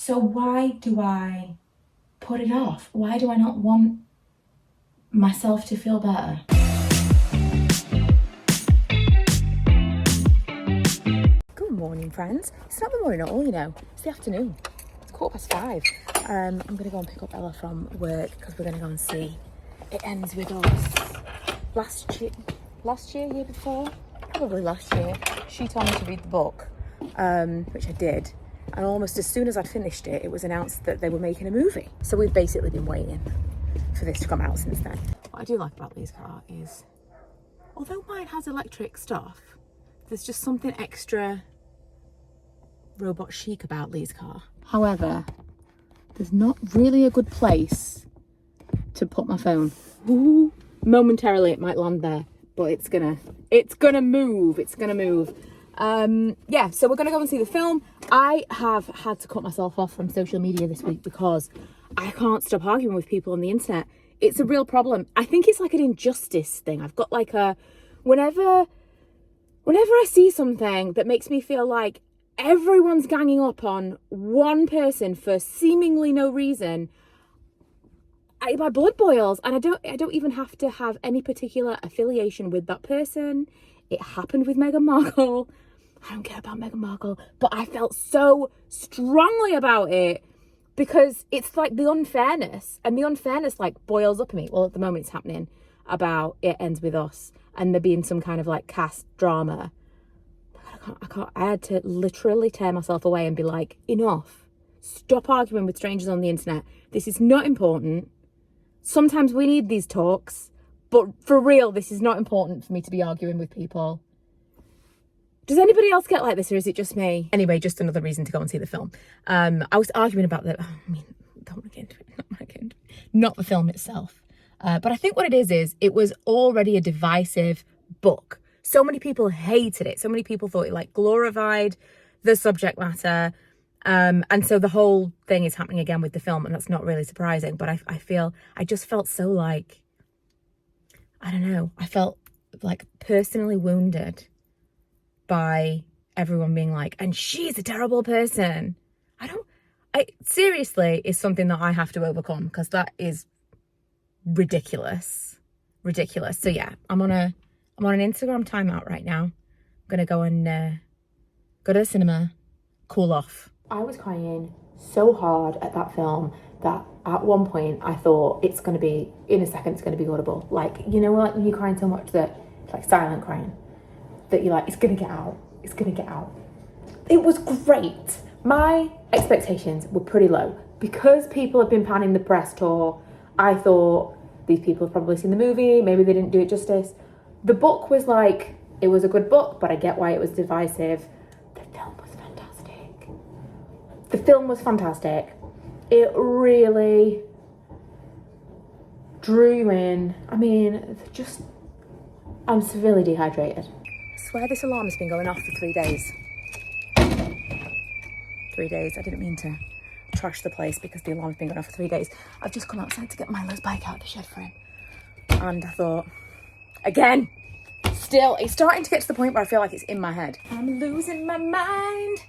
So why do I put it off? Why do I not want myself to feel better? Good morning, friends. It's not the morning at all, you know. It's the afternoon. It's 5:15. I'm going to go and pick up Ella from work because we're going to go and see It Ends With Us. Last year, before? Probably last year. She told me to read the book, which I did. And almost as soon as I'd finished it, it was announced that they were making a movie. So we've basically been waiting for this to come out since then. What I do like about Lee's car is, although mine has electric stuff, there's just something extra robot chic about Lee's car. However, there's not really a good place to put my phone. Ooh. Momentarily it might land there, but it's gonna move. Yeah, so we're gonna go and see the film. I have had to cut myself off from social media this week because I can't stop arguing with people on the internet. It's a real problem. I think it's like an injustice thing. I've got like whenever I see something that makes me feel like everyone's ganging up on one person for seemingly no reason, my blood boils, and I don't even have to have any particular affiliation with that person. It happened with Meghan Markle. I don't care about Meghan Markle, but I felt so strongly about it because it's like the unfairness, and the unfairness like boils up in me. Well, at the moment it's happening about It Ends With Us and there being some kind of like cast drama. I can't. I had to literally tear myself away and be like, enough. Stop arguing with strangers on the internet. This is not important. Sometimes we need these talks, but for real, this is not important for me to be arguing with people. Does anybody else get like this, or is it just me? Anyway, just another reason to go and see the film. I was arguing about don't want to get into it. Not the film itself. But I think what it is it was already a divisive book. So many people hated it. So many people thought it like glorified the subject matter. And so the whole thing is happening again with the film, and that's not really surprising. But I just felt so like, I don't know, I felt like personally wounded by everyone being like, and she's a terrible person. Seriously is something that I have to overcome because that is ridiculous. So yeah, I'm on an Instagram timeout right now. I'm gonna go and go to the cinema, cool off. I was crying so hard at that film that at one point I thought it's gonna be audible. Like, you know what, when you're crying so much that it's like silent crying, that you're like, it's gonna get out. It was great. My expectations were pretty low because people have been panning the press tour. I thought these people have probably seen the movie, maybe they didn't do it justice. The book was like, it was a good book, but I get why it was divisive. The film was fantastic. It really drew you in. I'm severely dehydrated. I swear this alarm has been going off for 3 days. 3 days. I didn't mean to trash the place because the alarm's been going off for 3 days. I've just come outside to get Milo's bike out of the shed for him. And I thought, again, still, it's starting to get to the point where I feel like it's in my head. I'm losing my mind.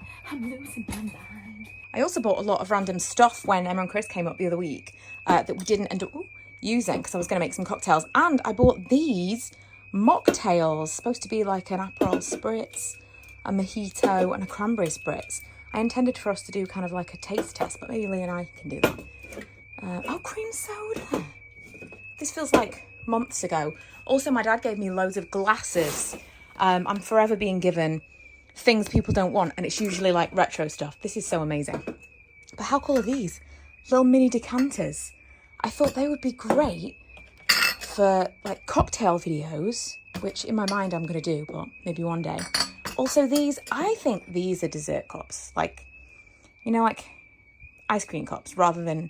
I also bought a lot of random stuff when Emma and Chris came up the other week that we didn't end up using because I was going to make some cocktails. And I bought these mocktails, supposed to be like an Aperol Spritz, a Mojito and a Cranberry Spritz. I intended for us to do kind of like a taste test, but maybe Lee and I can do that. Cream soda. This feels like months ago. Also, my dad gave me loads of glasses. I'm forever being given things people don't want, and it's usually like retro stuff. This is so amazing. But how cool are these? Little mini decanters. I thought they would be great for like cocktail videos, which in my mind I'm going to do, but maybe one day. Also these, I think these are dessert cups. Like, you know, like ice cream cups rather than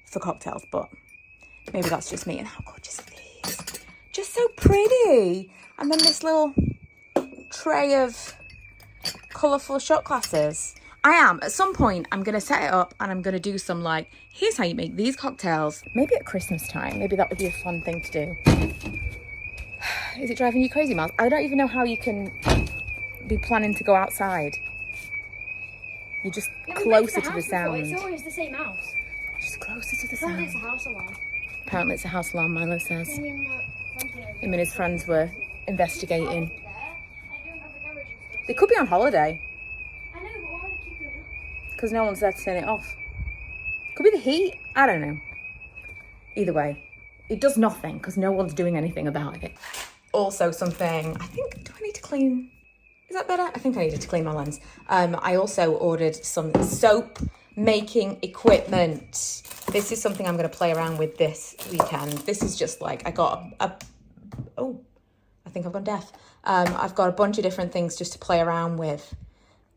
for cocktails, but maybe that's just me. And how gorgeous are these? Just so pretty. And then this little tray of colourful shot glasses. At some point, I'm going to set it up and I'm going to do some like, here's how you make these cocktails. Maybe at Christmas time. Maybe that would be a fun thing to do. Is it driving you crazy, Miles? I don't even know how you can be planning to go outside. You're just closer to the sound. It's always the same house. Just closer to the Apparently sound. it's a house alarm. Apparently it's a house alarm, Milo says. Him and his friends were investigating. They could be on holiday. I know, but why would it keep going up? Because no one's there to turn it off. Could be the heat. I don't know. Either way, it does nothing because no one's doing anything about it. Also something, I think, do I need to clean? Is that better? I think I needed to clean my lens. I also ordered some soap making equipment. This is something I'm going to play around with this weekend. This is just like, I got oh, I think I've gone deaf. I've got a bunch of different things just to play around with.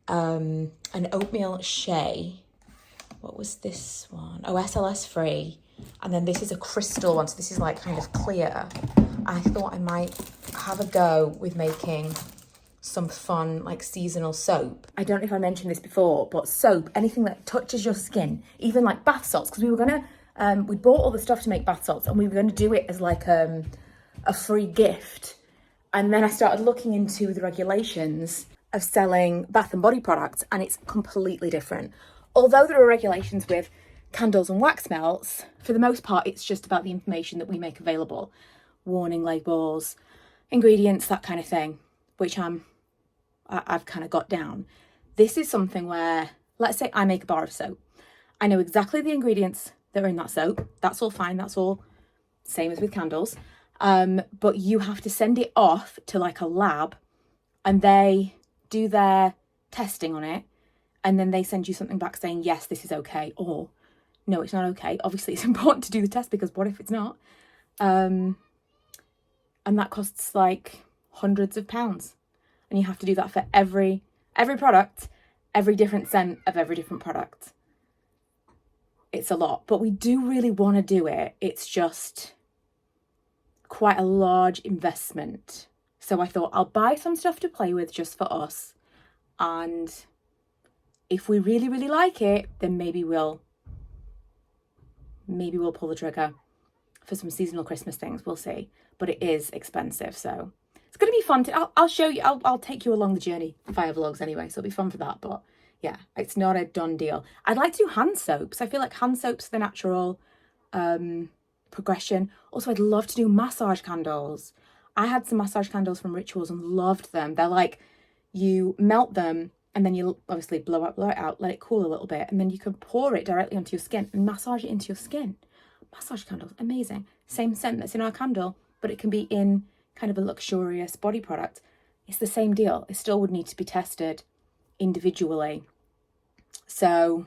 An oatmeal shea. What was this one? Oh, SLS free. And then this is a crystal one. So this is like kind of clear. I thought I might have a go with making some fun like seasonal soap. I don't know if I mentioned this before, but soap, anything that touches your skin, even like bath salts, because we were gonna, we bought all the stuff to make bath salts and we were gonna do it as like a free gift. And then I started looking into the regulations of selling bath and body products, and it's completely different. Although there are regulations with candles and wax melts, for the most part, it's just about the information that we make available. Warning labels, ingredients, that kind of thing, which I've kind of got down. This is something where, let's say I make a bar of soap. I know exactly the ingredients that are in that soap. That's all fine. That's all same as with candles. But you have to send it off to like a lab and they do their testing on it. And then they send you something back saying, yes, this is okay. Or no, it's not okay. Obviously it's important to do the test because what if it's not? And that costs like hundreds of pounds. And you have to do that for every product, every different scent of every different product. It's a lot, but we do really want to do it. It's just quite a large investment. So I thought I'll buy some stuff to play with just for us. And if we really, really like it, then maybe we'll pull the trigger for some seasonal Christmas things. We'll see. But it is expensive, so it's going to be fun. I'll show you. I'll take you along the journey via vlogs anyway, so it'll be fun for that. But yeah, it's not a done deal. I'd like to do hand soaps. I feel like hand soaps are the natural progression. Also, I'd love to do massage candles. I had some massage candles from Rituals and loved them. They're like, you melt them and then you obviously blow it out, let it cool a little bit, and then you can pour it directly onto your skin and massage it into your skin. Massage candles, amazing. Same scent that's in our candle, but it can be in kind of a luxurious body product. It's the same deal. It still would need to be tested individually. So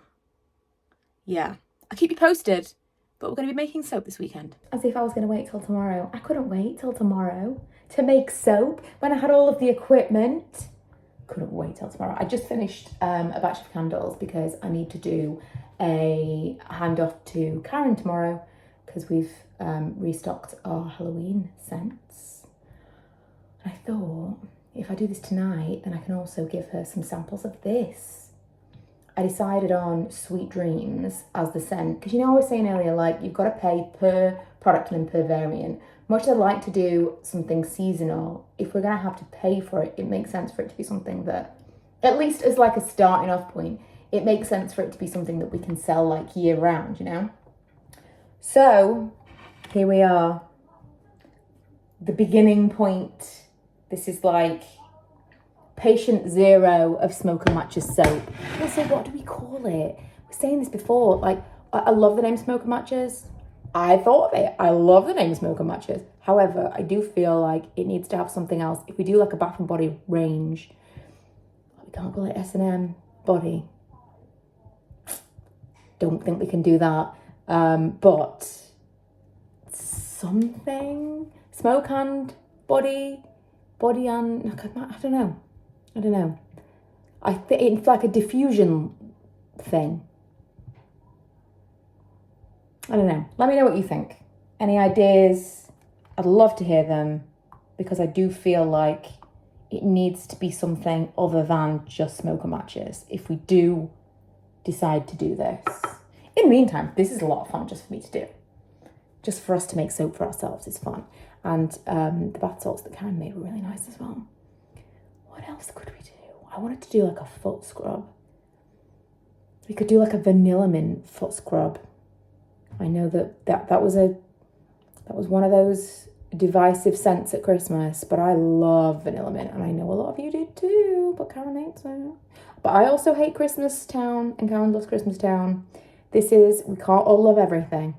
yeah, I'll keep you posted, but we're going to be making soap this weekend. As if I was going to wait till tomorrow. I couldn't wait till tomorrow to make soap when I had all of the equipment. Couldn't wait till tomorrow. I just finished a batch of candles because I need to do a handoff to Karen tomorrow because we've restocked our Halloween scents. I thought if I do this tonight, then I can also give her some samples of this. I decided on Sweet Dreams as the scent because, you know, I was saying earlier, like, you've got to pay per product and per variant. Much as I'd like to do something seasonal, if we're going to have to pay for it, it makes sense for it to be something that, at least as like a starting off point, it makes sense for it to be something that we can sell like year round, you know? So here we are, the beginning point. This is like patient zero of Smoke and Matches soap. Also, what do we call it? We're saying this before, like, I love the name Smoke and Matches. I thought of it. I love the name Smoke and Matches. However, I do feel like it needs to have something else. If we do like a bath and body range, we can't call it S&M body. Don't think we can do that. But something, smoke and body and, I don't know. I think it's like a diffusion thing. I don't know. Let me know what you think. Any ideas? I'd love to hear them because I do feel like it needs to be something other than just Smoke and Matches if we do decide to do this. In the meantime, this is a lot of fun just for me to do. Just for us to make soap for ourselves is fun. And the bath salts that Karen made were really nice as well. What else could we do? I wanted to do like a foot scrub. We could do like a vanilla mint foot scrub. I know that was one of those divisive scents at Christmas, but I love vanilla mint, and I know a lot of you do too, but Karen hates it. But I also hate Christmas Town, and Karen loves Christmas Town. We can't all love everything.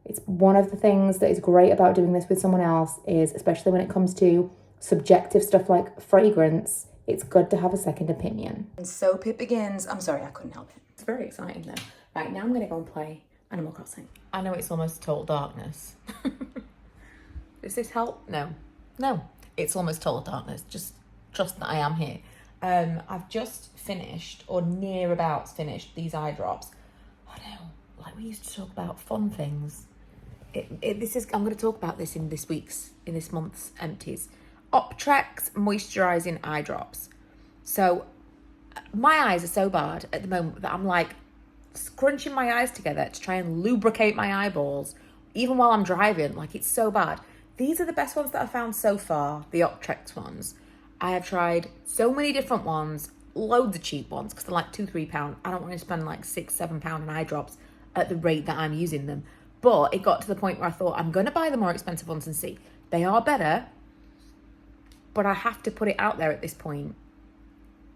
It's one of the things that is great about doing this with someone else is, especially when it comes to subjective stuff like fragrance, it's good to have a second opinion. And so it begins. I'm sorry, I couldn't help it. It's very exciting though. Right, now I'm going to go and play Animal Crossing. I know it's almost total darkness. Does this help? No. It's almost total darkness. Just trust that I am here. I've just finished, or near about finished, these eye drops. I know, like we used to talk about fun things. I'm going to talk about this in this month's empties. Optrex moisturising eye drops. So my eyes are so bad at the moment that I'm like scrunching my eyes together to try and lubricate my eyeballs, even while I'm driving. Like, it's so bad. These are the best ones that I've found so far, the Optrex ones. I have tried so many different ones, loads of cheap ones, because they're like £2-3. I don't want to spend like £6-7 on eye drops at the rate that I'm using them. But it got to the point where I thought, I'm going to buy the more expensive ones and see. They are better, but I have to put it out there at this point.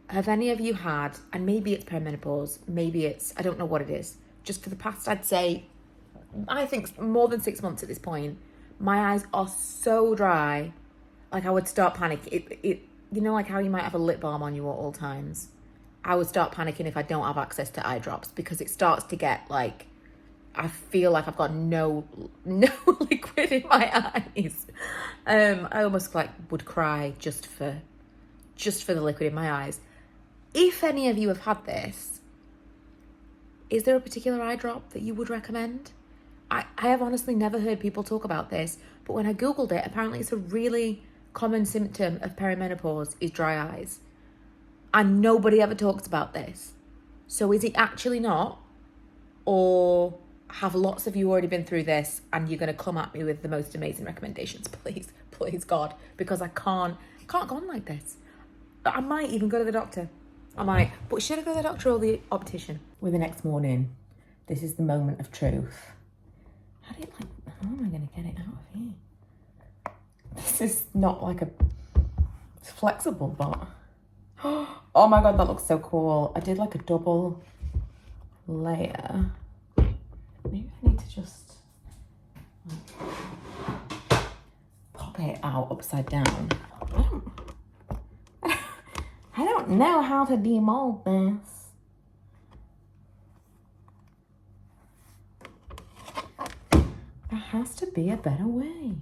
Have any of you had, and maybe it's perimenopause, maybe it's, I don't know what it is, just for the past, I'd say, I think more than 6 months at this point, my eyes are so dry, like I would start panicking. You know, like how you might have a lip balm on you at all times? I would start panicking if I don't have access to eye drops, because it starts to get like, I feel like I've got no liquid in my eyes. I almost like would cry just for the liquid in my eyes. If any of you have had this, is there a particular eye drop that you would recommend? I have honestly never heard people talk about this, but when I Googled it, apparently it's a really common symptom of perimenopause is dry eyes. And nobody ever talks about this. So is it actually not? Or have lots of you already been through this and you're going to come at me with the most amazing recommendations? Please God, because I can't go on like this. I might even go to the doctor. But should I go to the doctor or the optician? With the next morning, this is the moment of truth. How am I going to get it out of here? This is not like it's flexible, but oh my God, that looks so cool. I did like a double layer. Maybe I need to just pop it out upside down. I don't know how to demold this. There has to be a better way.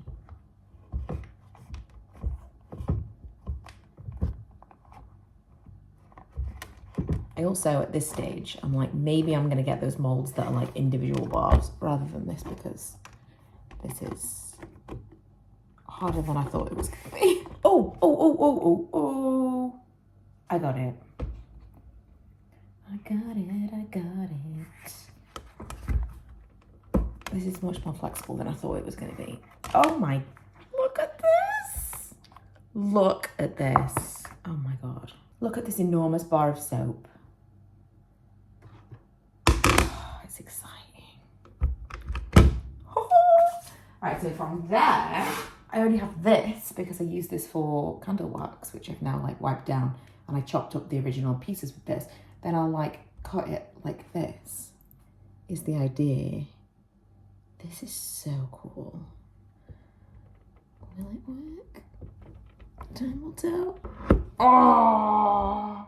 I also, at this stage, I'm like, maybe I'm going to get those molds that are like individual bars rather than this, because this is harder than I thought it was going to be. Oh. I got it. This is much more flexible than I thought it was going to be. Oh my, look at this. Look at this. Oh my God. Look at this enormous bar of soap. It's exciting. Right, so from there, I only have this because I use this for candle wax, which I've now like wiped down, and I chopped up the original pieces with this. Then I'll like cut it like this, is the idea. This is so cool. Will it work? Time will tell. Oh!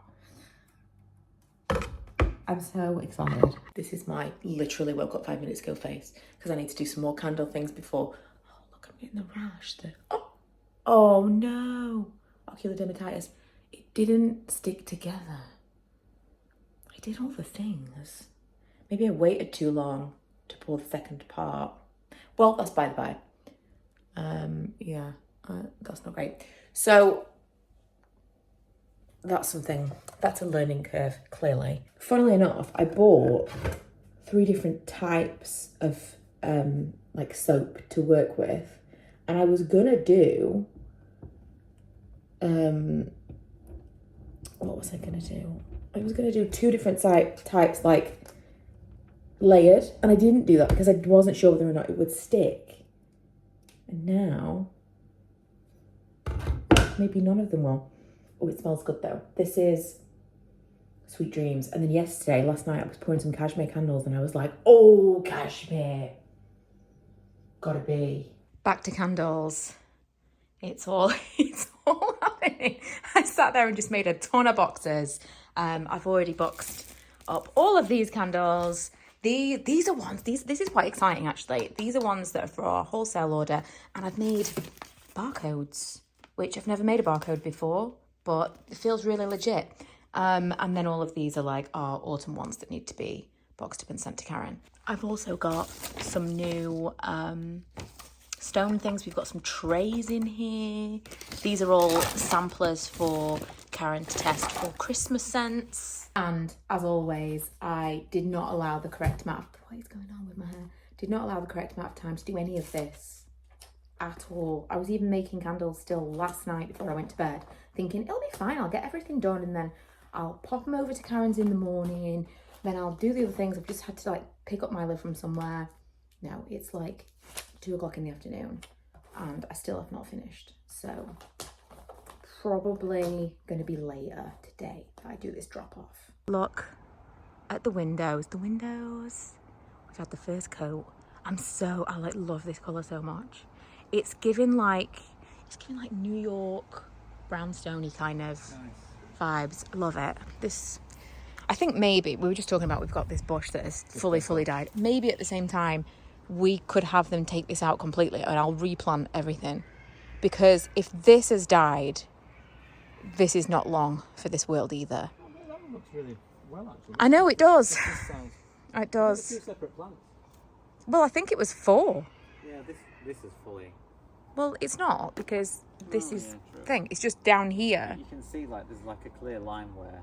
I'm so excited. This is my literally woke up 5 minutes ago face, because I need to do some more candle things before. Oh, look, I'm getting the rash. Oh no. Ocular dermatitis. It didn't stick together. I did all the things. Maybe I waited too long to pull the second part. Well, that's by the by. That's not great. So that's a learning curve, clearly. Funnily enough, I bought 3 different types of like soap to work with, and I was gonna do what was I gonna do? I was going to do 2 different types, like layered, and I didn't do that because I wasn't sure whether or not it would stick. And now, maybe none of them will. Oh, it smells good though. This is Sweet Dreams. And then last night, I was pouring some cashmere candles and I was like, oh, cashmere. Gotta be. Back to candles. It's all happening. I sat there and just made a ton of boxes. I've already boxed up all of these candles. These are ones, this is quite exciting actually. These are ones that are for our wholesale order, and I've made barcodes, which I've never made a barcode before, but it feels really legit. And then all of these are like our autumn ones that need to be boxed up and sent to Karen. I've also got some new stone things. We've got some trays in here. These are all samplers for Karen to test for Christmas scents. And as always, I did not allow the correct amount of, what is going on with my hair? Did not allow the correct amount of time to do any of this at all. I was even making candles still last night before I went to bed, thinking it'll be fine, I'll get everything done and then I'll pop them over to Karen's in the morning, then I'll do the other things. I've just had to like pick up Milo from somewhere. No, it's like 2 o'clock in the afternoon and I still have not finished. So probably going to be later today that I do this drop off. Look at the windows. We've had the first coat. I like love this colour so much. It's giving like New York brownstone-y kind of vibes. I love it. I think maybe we were just talking about, we've got this bush that is fully died. Maybe at the same time we could have them take this out completely and I'll replant everything, because if this has died, this is not long for this world either. Oh, that one looks really well actually. I know it does. It Does. does. 2 separate plants. Well, I think it was 4. Yeah, this is fully. Well, it's not, because this is true. thing. It's just down here. You can see like there's like a clear line where.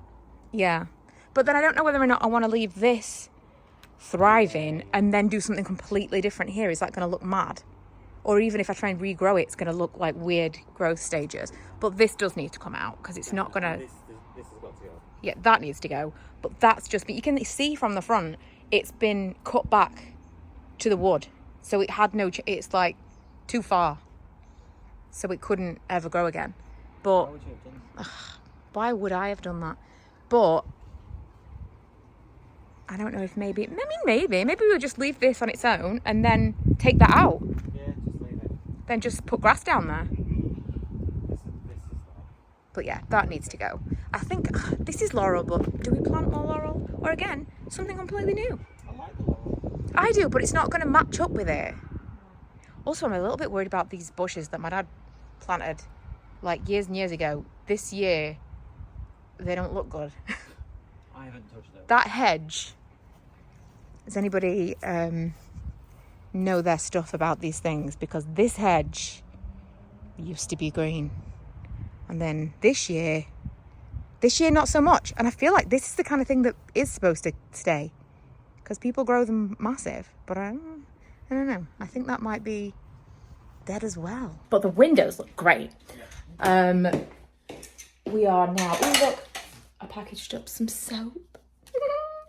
Yeah. But then I don't know whether or not I want to leave this thriving and then do something completely different here. Is that going to look mad? Or even if I try and regrow it, it's going to look like weird growth stages. But this does need to come out because it's not going to... This has got to go. Yeah, that needs to go. But that's just... But you can see from the front, it's been cut back to the wood. So it had no... It's like too far. So it couldn't ever grow again. But... Why would you have done that? Why would I have done that? But... I don't know if maybe we'll just leave this on its own and then take that out. Yeah, just leave it. Then just put grass down there. This is But yeah, that needs to go. I think this is laurel, but do we plant more laurel? Or again, something completely new? I like the laurel. I do, but it's not going to match up with it. Also, I'm a little bit worried about these bushes that my dad planted like years and years ago. This year, they don't look good. I haven't touched it. That hedge... Does anybody know their stuff about these things? Because this hedge used to be green. And then this year not so much. And I feel like this is the kind of thing that is supposed to stay. Because people grow them massive. But I don't know. I think that might be dead as well. But the windows look great. Yeah. We are now... Oh, look. I packaged up some soap.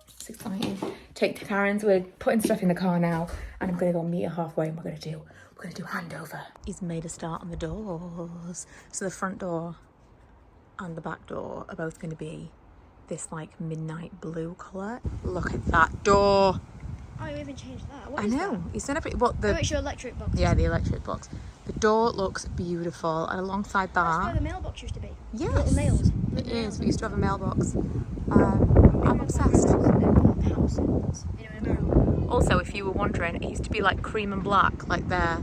It's exciting. Take to Karen's. We're putting stuff in the car now, and I'm gonna go meet her halfway, and we're gonna do handover. He's made a start on the doors. So the front door and the back door are both gonna be this like midnight blue colour. Look at that door. Oh, you even changed that. What I is know. that? It's a what the? Oh, it's your electric box. Yeah, the electric box. The door looks beautiful, and alongside That's that, where the mailbox used to be. yes, Little mails. it is. We used to have a mailbox. I'm obsessed. Also, if you were wondering, it used to be like cream and black, like there.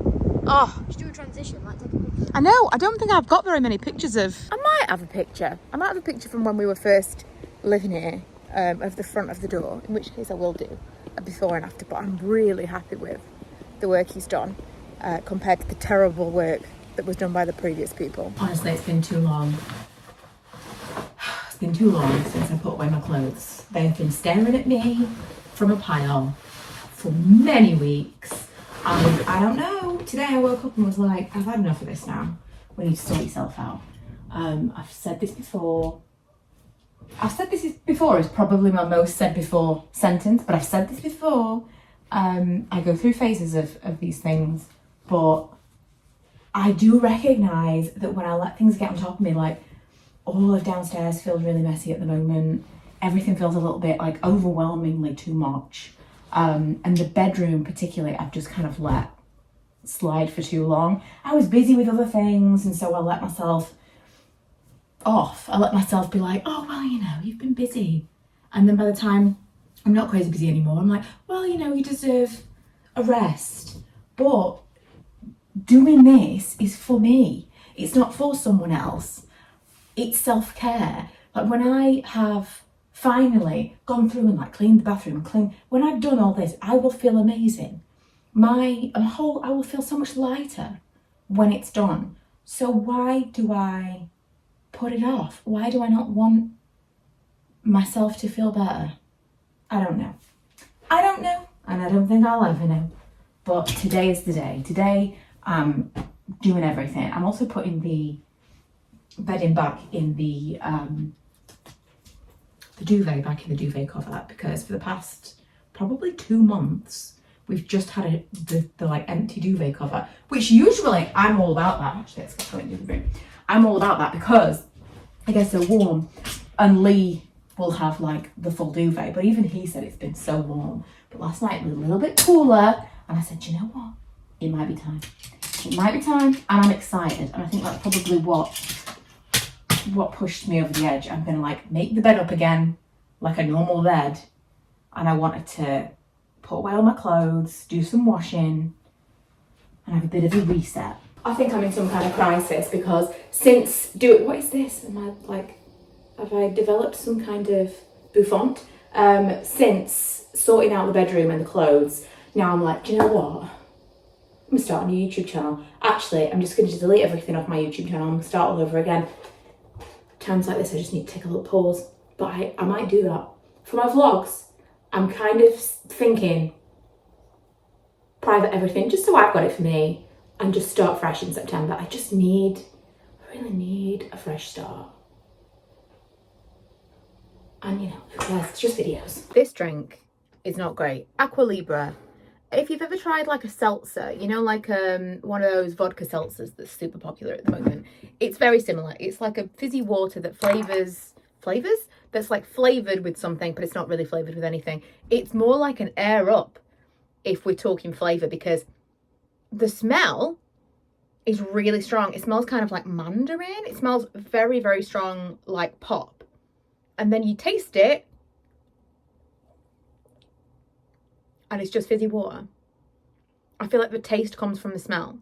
Oh, Just do a transition, like take a picture. I know. I don't think I've got very many pictures of. I might have a picture. I might have a picture from when we were first living here, of the front of the door. In which case, I will do a before and after. But I'm really happy with the work he's done, compared to the terrible work that was done by the previous people. Honestly, it's been too long. It's been too long since I put away my clothes. They've been staring at me from a pile for many weeks. And I don't know, today I woke up and was like, I've had enough of this now. We need to sort yourself out. I've said this before. I've said this before, it's probably my most said before sentence, but I've said this before. I go through phases of these things, but I do recognise that when I let things get on top of me, like all of downstairs feels really messy at the moment. Everything feels a little bit like overwhelmingly too much. And the bedroom particularly, I've just kind of let slide for too long. I was busy with other things, and so I let myself off. I let myself be like, oh, well, you know, you've been busy. And then by the time I'm not crazy busy anymore, I'm like, well, you know, you deserve a rest. But doing this is for me. It's not for someone else. It's self-care. Like when I have finally gone through and like cleaned the bathroom, when I've done all this, I will feel amazing. I will feel so much lighter when it's done. So why do I put it off? Why do I not want myself to feel better? I don't know. And I don't think I'll ever know. But today is the day. Today I'm doing everything. I'm also putting the bedding back in the duvet back in the duvet cover, because for the past probably 2 months we've just had the like empty duvet cover, which usually I'm all about that. Actually, let's go into the room. I'm all about that because it gets so warm, and Lee will have like the full duvet, but even he said it's been so warm. But last night it was a little bit cooler, and I said, you know what? It might be time. It might be time, and I'm excited. And I think that's probably what pushed me over the edge. I'm gonna like make the bed up again like a normal bed, and I wanted to put away all my clothes, do some washing, and have a bit of a reset. I think I'm in some kind of crisis because what is this? Have I developed some kind of bouffant? Since sorting out the bedroom and the clothes, now I'm like, do you know what? I'm gonna start a new YouTube channel. Actually, I'm just going to delete everything off my YouTube channel and start all over again. Times like this, I just need to take a little pause. But I might do that. For my vlogs, I'm kind of thinking private everything, just so I've got it for me, and just start fresh in September. I really need a fresh start. And you know, it's just videos. This drink is not great. Aqua Libra. If you've ever tried like a seltzer, you know, like one of those vodka seltzers that's super popular at the moment, it's very similar. It's like a fizzy water that that's like flavored with something, but it's not really flavored with anything. It's more like an Air Up if we're talking flavor, because the smell is really strong. It smells kind of like mandarin. It smells very, very strong, like pop. And then you taste it, and it's just fizzy water. I feel like the taste comes from the smell.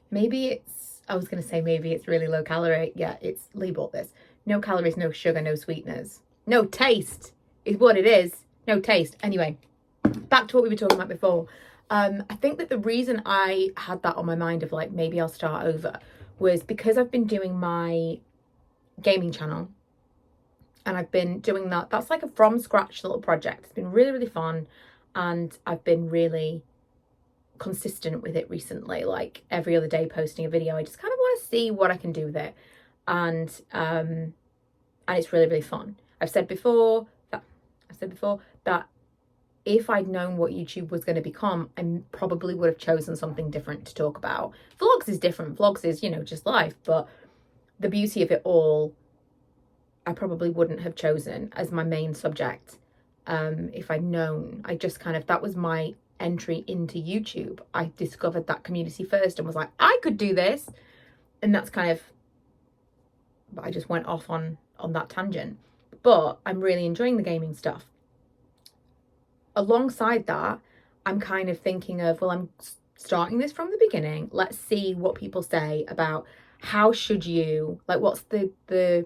Maybe it's really low calorie. Yeah, Lee bought this. No calories, no sugar, no sweeteners. No taste is what it is. No taste. Anyway, back to what we were talking about before. I think that the reason I had that on my mind of like, maybe I'll start over, was because I've been doing my gaming channel. And I've been doing that. That's like a from scratch little project. It's been really, really fun. And I've been really consistent with it recently, like every other day posting a video. I just kind of want to see what I can do with it. And it's really, really fun. I've said before that if I'd known what YouTube was going to become, I probably would have chosen something different to talk about. Vlogs is different. Vlogs is, you know, just life. But the beauty of it all, I probably wouldn't have chosen as my main subject if I'd known. That was my entry into YouTube. I discovered that community first and was like, I could do this. And that's but I just went off on that tangent. But I'm really enjoying the gaming stuff. Alongside that, I'm kind of thinking of, well, I'm starting this from the beginning. Let's see what people say about how should you, like, what's the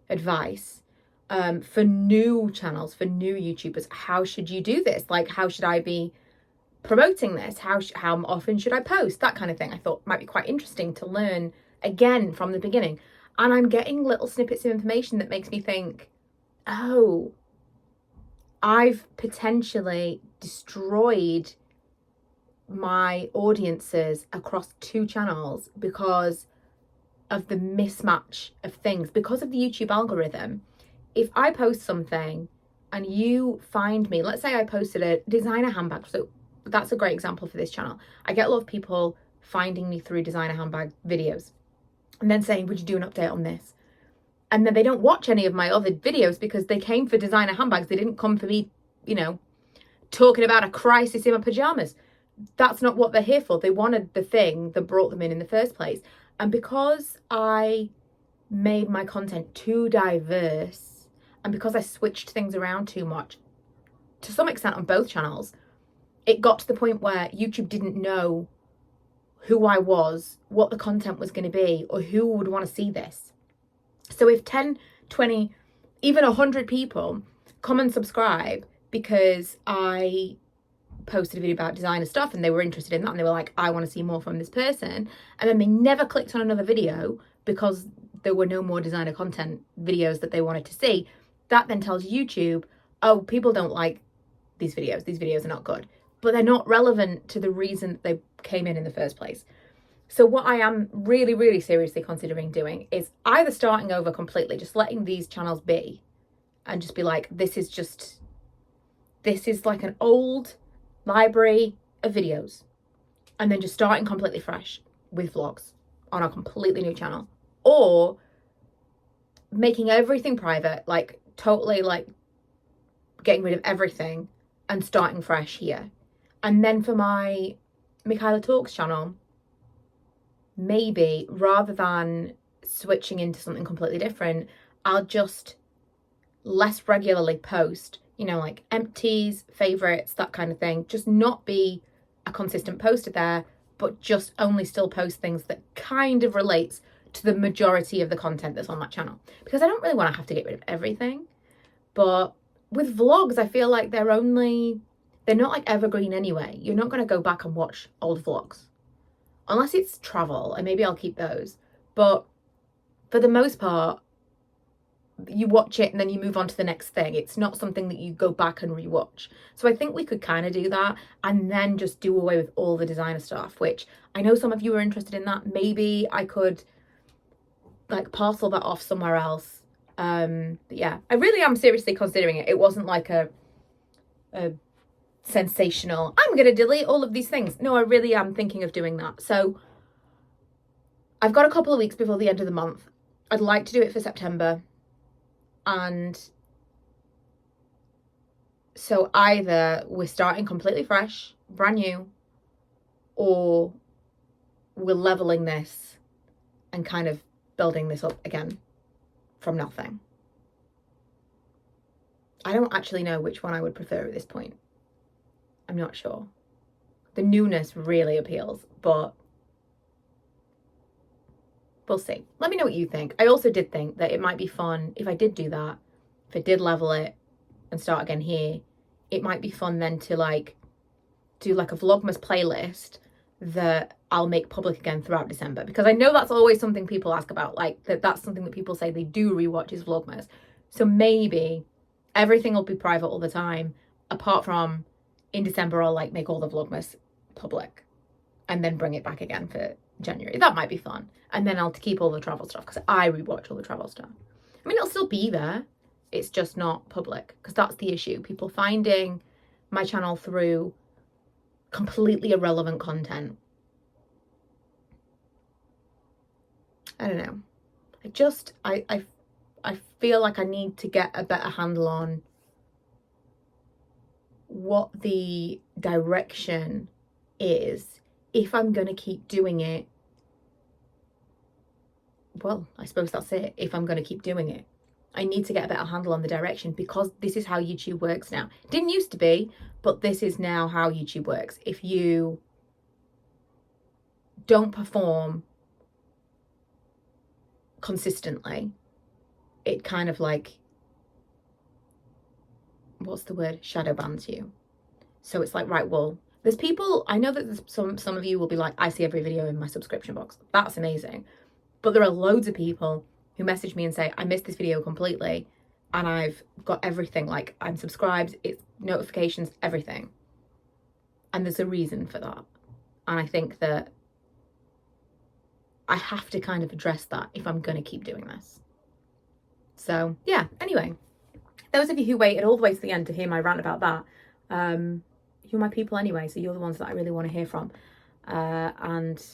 advice for new channels, for new YouTubers. How should you do this? Like, how should I be promoting this? How often should I post? That kind of thing. I thought might be quite interesting to learn again from the beginning. And I'm getting little snippets of information that makes me think, oh, I've potentially destroyed my audiences across 2 channels because of the mismatch of things, because of the YouTube algorithm. if I post something and you find me, let's say I posted a designer handbag. So that's a great example for this channel. I get a lot of people finding me through designer handbag videos and then saying, would you do an update on this? And then they don't watch any of my other videos because they came for designer handbags. They didn't come for me, you know, talking about a crisis in my pajamas. That's not what they're here for. They wanted the thing that brought them in the first place. And because I made my content too diverse and because I switched things around too much, to some extent on both channels, it got to the point where YouTube didn't know who I was, what the content was going to be, or who would want to see this. So if 10, 20, even 100 people come and subscribe because I posted a video about designer stuff and they were interested in that and they were like, I want to see more from this person, and then they never clicked on another video because there were no more designer content videos that they wanted to see, that then tells YouTube, oh, people don't like these videos are not good, but they're not relevant to the reason that they came in the first place. So what I am really, really seriously considering doing is either starting over completely, just letting these channels be and just be like, this is like an old library of videos, and then just starting completely fresh with vlogs on a completely new channel, or making everything private, like totally like getting rid of everything and starting fresh here. And then for my Michaela Talks channel, maybe rather than switching into something completely different, I'll just less regularly post, you know, like empties, favorites, that kind of thing. Just not be a consistent poster there, but just only still post things that kind of relates to the majority of the content that's on that channel. Because I don't really want to have to get rid of everything. But with vlogs, I feel like they're not like evergreen anyway. You're not going to go back and watch old vlogs. Unless it's travel, and maybe I'll keep those. But for the most part, you watch it and then you move on to the next thing. It's not something that you go back and rewatch. So I think we could kind of do that and then just do away with all the designer stuff, which I know some of you are interested in that. Maybe I could like parcel that off somewhere else. But yeah, I really am seriously considering it. It wasn't like a sensational, I'm going to delete all of these things. No, I really am thinking of doing that. So I've got a couple of weeks before the end of the month. I'd like to do it for September. And so either we're starting completely fresh, brand new, or we're leveling this and kind of building this up again from nothing. I don't actually know which one I would prefer at this point. I'm not sure. The newness really appeals, but we'll see. Let me know what you think. I also did think that it might be fun if I did do that, if I did level it and start again here, it might be fun then to like do like a Vlogmas playlist that I'll make public again throughout December, because I know that's always something people ask about, like that's something that people say they do rewatch is Vlogmas. So maybe everything will be private all the time, apart from in December I'll like make all the Vlogmas public and then bring it back again for January. That might be fun. And then I'll keep all the travel stuff because I rewatch all the travel stuff. I mean, it'll still be there. It's just not public, because that's the issue. People finding my channel through completely irrelevant content. I don't know. I feel like I need to get a better handle on what the direction is if I'm going to keep doing it. Well, I suppose that's it. If I'm going to keep doing it, I need to get a better handle on the direction, because this is how YouTube works now. It didn't used to be, but this is now how YouTube works. If you don't perform consistently, it kind of like, what's the word? Shadow bans you. So it's like, right, well, there's people, I know that there's some of you will be like, I see every video in my subscription box. That's amazing. But there are loads of people who message me and say, I missed this video completely and I've got everything, like I'm subscribed, it's notifications, everything. And there's a reason for that. And I think that I have to kind of address that if I'm going to keep doing this. So yeah, anyway, those of you who waited all the way to the end to hear my rant about that, you're my people anyway, so you're the ones that I really want to hear from. And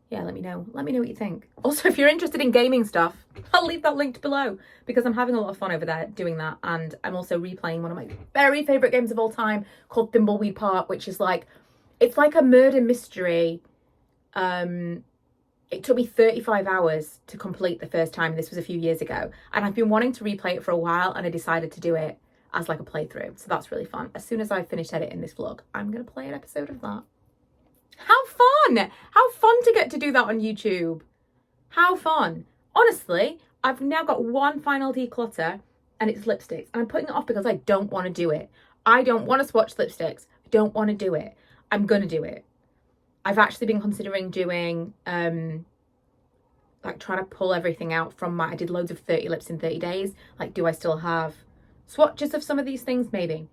yeah, let me know what you think. Also, if you're interested in gaming stuff, I'll leave that linked below, because I'm having a lot of fun over there doing that. And I'm also replaying one of my very favourite games of all time called Thimbleweed Park, which is like, it's like a murder mystery. It took me 35 hours to complete the first time. This was a few years ago. And I've been wanting to replay it for a while, and I decided to do it as like a playthrough. So that's really fun. As soon as I've finished editing this vlog, I'm going to play an episode of that. How fun! How fun to get to do that on YouTube. How fun. Honestly, I've now got one final declutter, and it's lipsticks. And I'm putting it off because I don't want to do it. I don't want to swatch lipsticks. I don't want to do it. I'm going to do it. I've actually been considering doing, like trying to pull everything out from I did loads of 30 lips in 30 days. Like, do I still have swatches of some of these things? Maybe.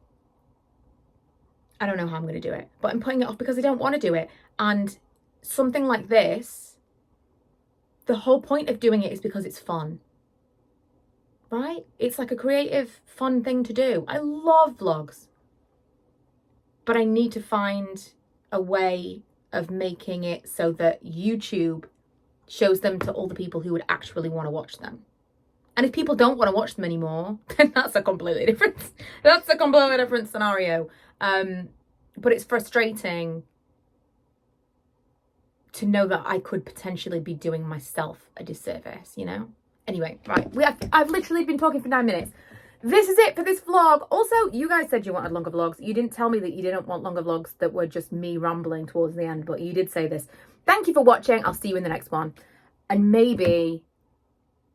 I don't know how I'm going to do it, but I'm putting it off because I don't want to do it. And something like this, the whole point of doing it is because it's fun, right? It's like a creative, fun thing to do. I love vlogs, but I need to find a way of making it so that YouTube shows them to all the people who would actually want to watch them. And if people don't want to watch them anymore, then that's a completely different scenario. But it's frustrating to know that I could potentially be doing myself a disservice, you know? Anyway, right, I've literally been talking for 9 minutes. This is it for this vlog. Also, you guys said you wanted longer vlogs. You didn't tell me that you didn't want longer vlogs that were just me rambling towards the end, but you did say this. Thank you for watching. I'll see you in the next one. And maybe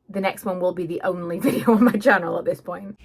the next one will be the only video on my channel at this point.